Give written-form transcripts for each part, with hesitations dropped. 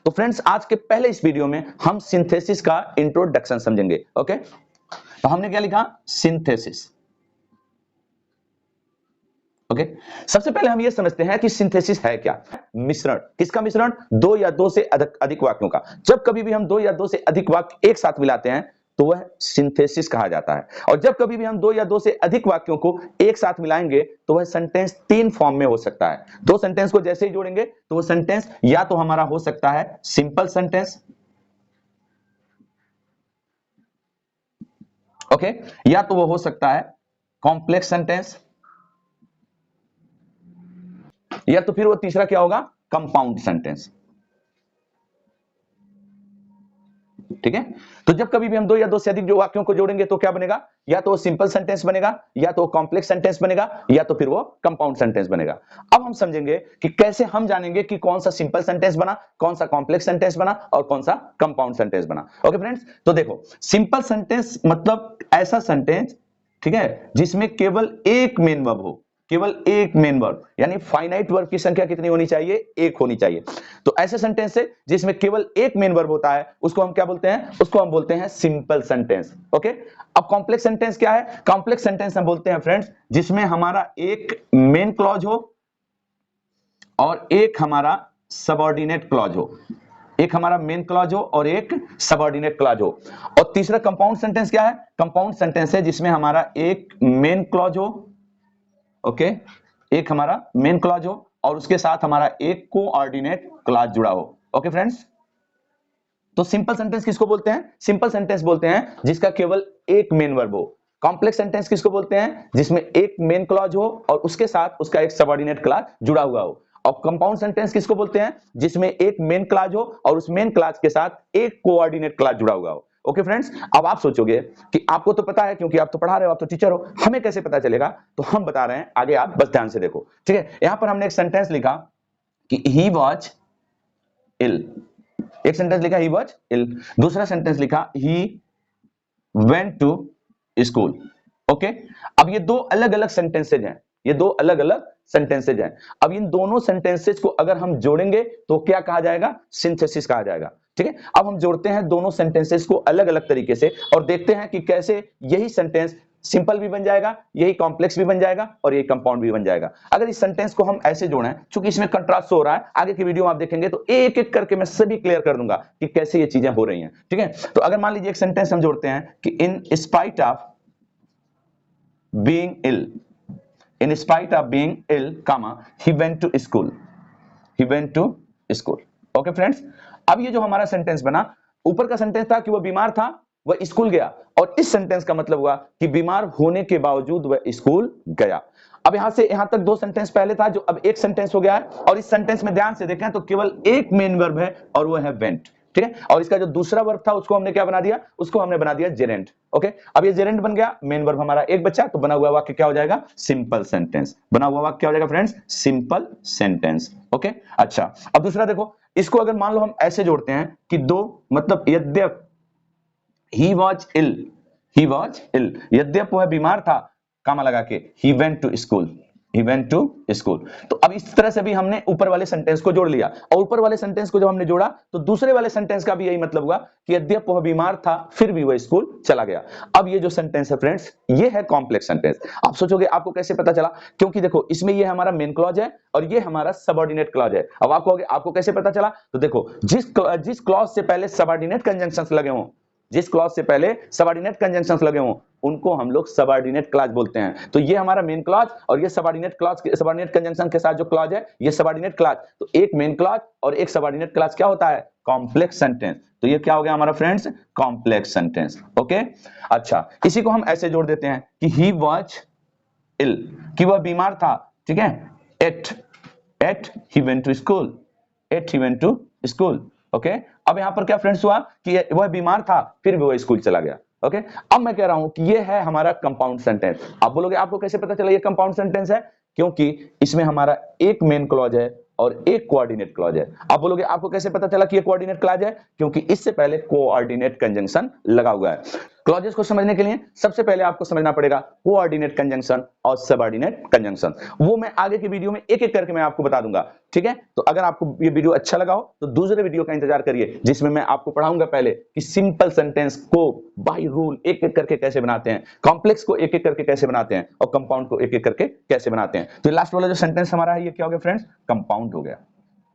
तो फ्रेंड्स आज के पहले इस वीडियो में हम सिंथेसिस का इंट्रोडक्शन समझेंगे। ओके, तो हमने क्या लिखा? सिंथेसिस। ओके, सबसे पहले हम ये समझते हैं कि सिंथेसिस है क्या। मिश्रण। किसका मिश्रण? दो या दो से अधिक वाक्यों का। जब कभी भी हम दो या दो से अधिक वाक्य एक साथ मिलाते हैं तो वह सिंथेसिस कहा जाता है। और जब कभी भी हम दो या दो से अधिक वाक्यों को एक साथ मिलाएंगे तो वह सेंटेंस तीन फॉर्म में हो सकता है। दो सेंटेंस को जैसे ही जोड़ेंगे तो वह सेंटेंस या तो हमारा हो सकता है सिंपल सेंटेंस, ओके, या तो वो हो सकता है कॉम्प्लेक्स सेंटेंस, या तो फिर वो तीसरा क्या होगा? Compound sentence. ठीक है, तो जब कभी भी हम दो या दो से अधिक जो वाक्यों को जोड़ेंगे तो क्या बनेगा? या तो वो सिंपल सेंटेंस बनेगा, या तो वो कॉम्प्लेक्स सेंटेंस बनेगा, या तो फिर वो कंपाउंड सेंटेंस बनेगा। अब हम समझेंगे कि कैसे हम जानेंगे कि कौन सा सिंपल सेंटेंस बना, कौन सा कॉम्प्लेक्स सेंटेंस बना और कौन सा कंपाउंड सेंटेंस बना। ओके फ्रेंड्स, तो देखो, सिंपल सेंटेंस मतलब ऐसा सेंटेंस, ठीक है, जिसमें केवल एक मेन वर्ब हो, केवल एक मेन वर्ब, यानी फाइनाइट वर्ब की संख्या कितनी होनी चाहिए? एक होनी चाहिए। तो ऐसे सेंटेंस है जिसमें केवल एक मेन वर्ब होता है, उसको हम क्या बोलते हैं? उसको हम बोलते हैं सिंपल सेंटेंस। ओके, अब कॉम्प्लेक्स सेंटेंस क्या है? कॉम्प्लेक्स सेंटेंस हम बोलते हैं फ्रेंड्स जिसमें हमारा एक मेन क्लॉज हो और एक हमारा सबऑर्डिनेट क्लॉज हो, एक हमारा मेन क्लॉज हो और एक सबऑर्डिनेट क्लॉज हो। और तीसरा कंपाउंड सेंटेंस क्या है? कंपाउंड सेंटेंस है जिसमें हमारा एक मेन क्लॉज हो, ओके, एक हमारा मेन क्लॉज हो और उसके साथ हमारा एक कोऑर्डिनेट क्लॉज जुड़ा हो। ओके फ्रेंड्स, तो सिंपल सेंटेंस किसको बोलते हैं? सिंपल सेंटेंस बोलते हैं जिसका केवल एक मेन वर्ब हो। कॉम्प्लेक्स सेंटेंस किसको बोलते हैं? जिसमें एक मेन क्लॉज हो और उसके साथ उसका एक सबऑर्डिनेट क्लॉज जुड़ा हुआ हो। और कंपाउंड सेंटेंस किसको बोलते हैं? जिसमें एक मेन क्लॉज हो और उस मेन क्लॉज के साथ एक कोऑर्डिनेट क्लॉज जुड़ा हुआ हो। ओके फ्रेंड्स, अब आप सोचोगे कि आपको तो पता है क्योंकि आप तो पढ़ा रहे हो, आप तो टीचर हो, हमें कैसे पता चलेगा? तो हम बता रहे हैं, आगे आप बस ध्यान से देखो। ठीक है, यहां पर हमने एक सेंटेंस लिखा कि ही वॉज इल। एक सेंटेंस लिखा ही वॉज इल, दूसरा सेंटेंस लिखा he went to school. Okay, अब ये दो अलग अलग सेंटेंसेज हैं, ये दो अलग अलग सेंटेंसेज हैं। अब इन दोनों सेंटेंसेज को अगर हम जोड़ेंगे तो क्या कहा जाएगा? सिंथेसिस कहा जाएगा। ठीक है, अब हम जोड़ते हैं दोनों सेंटेंसेज को अलग अलग तरीके से और देखते हैं कि कैसे यही सेंटेंस सिंपल भी बन जाएगा, यही कॉम्प्लेक्स भी बन जाएगा और यही कंपाउंड भी बन जाएगा। अगर इस सेंटेंस को हम ऐसे जोड़ें, क्योंकि इसमें कंट्रास्ट हो रहा है, आगे की वीडियो में आप देखेंगे तो एक एक करके मैं सभी क्लियर कर दूंगा कि कैसे ये चीजें हो रही हैं। ठीक है, तो अगर मान लीजिए एक सेंटेंस हम जोड़ते हैं कि in spite of being ill, in spite of being ill, comma, he went to school, he went to school. Okay friends, अब ये जो हमारा सेंटेंस बना, ऊपर का सेंटेंस था कि वह बीमार था, वह स्कूल गया, और इस सेंटेंस का मतलब हुआ कि बीमार होने के बावजूद वह स्कूल गया। अब यहां से यहां तक दो सेंटेंस पहले था जो अब एक सेंटेंस हो गया है, और इस सेंटेंस में ध्यान से देखें तो केवल एक मेन वर्ब है और वो है वेंट। ठीक है, और इसका जो दूसरा वर्ब था उसको हमने क्या बना दिया? उसको हमने बना दिया जेरेंट। ओके, अब ये जेरेंट बन गया, मेन वर्ब हमारा एक बच्चा, तो बना हुआ वाक्य क्या हो जाएगा? Simple sentence. बना हुआ वाक्य क्या हो जाएगा फ्रेंड्स? Simple sentence. ओके, अच्छा, अब दूसरा देखो, इसको अगर मान लो हम ऐसे जोड़ते हैं कि दो, मतलब यद्यप he was ill, he was ill, यद्यप वह बीमार था, कामा लगा के, he went to school, he went to school। तो अब इस तरह से भी हमने ऊपर वाले सेंटेंस को जोड़ लिया, और ऊपर वाले सेंटेंस को जब हमने जोड़ा तो दूसरे वाले सेंटेंस का भी यही मतलब हुआ कि यद्यप वह बीमार था फिर भी वह स्कूल चला गया। अब ये जो सेंटेंस है फ्रेंड्स, ये है कॉम्प्लेक्स सेंटेंस। आप सोचोगे आपको कैसे पता चला? क्योंकि देखो, इसमें ये हमारा मेन क्लॉज है और ये हमारा सबऑर्डिनेट क्लॉज है। अब आपको कैसे पता चला? तो देखो, जिस क्लॉज से पहले सबऑर्डिनेट कंजंक्शंस लगे हों, जिस क्लॉज से पहले सबऑर्डिनेट कंजंक्शंस लगे हों, उनको हम लोग सबऑर्डिनेट क्लॉज बोलते हैं। तो ये हमारा मेन क्लॉज और ये सबऑर्डिनेट क्लॉज, सबऑर्डिनेट कंजंक्शन के साथ जो क्लॉज है ये सबऑर्डिनेट क्लॉज। तो एक मेन क्लॉज और एक सबऑर्डिनेट क्लॉज क्या होता है? Complex sentence. तो ये क्या हो गया हमारा फ्रेंड्स? Complex sentence. ओके, अच्छा, इसी को हम ऐसे जोड़ देते हैं कि ही वॉज इल, कि वह बीमार था। ठीक है, yet he went to school, yet he went to school. Okay, अब यहां पर क्या फ्रेंड्स हुआ कि वह बीमार था फिर भी वह स्कूल चला गया। ओके, अब मैं कह रहा हूं कि ये है हमारा कंपाउंड सेंटेंस। आप बोलोगे आपको कैसे पता चला ये कंपाउंड सेंटेंस है? क्योंकि इसमें हमारा एक मेन क्लॉज है और एक कोऑर्डिनेट क्लॉज है। आप बोलोगे आपको कैसे पता चला कि ये कोऑर्डिनेट क्लॉज है? क्योंकि इससे पहले कोऑर्डिनेट कंजंक्शन लगा हुआ है। क्लॉजेस को समझने के लिए सबसे पहले आपको समझना पड़ेगा कोऑर्डिनेट कंजंक्शन और सबऑर्डिनेट कंजंक्शन। वो मैं आगे की वीडियो में एक एक करके मैं आपको बता दूंगा, ठीक है। तो अगर आपको ये वीडियो अच्छा लगा हो तो दूसरे वीडियो का इंतजार करिए, जिसमें मैं आपको पढ़ाऊंगा पहले कि सिंपल सेंटेंस को बाय रूल एक एक करके कैसे बनाते हैं, कॉम्प्लेक्स को एक एक करके कैसे बनाते हैं और कंपाउंड को एक एक करके कैसे बनाते हैं। तो लास्ट वाला जो सेंटेंस हमारा है ये क्या हो गया फ्रेंड्स, कंपाउंड हो गया।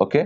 ओके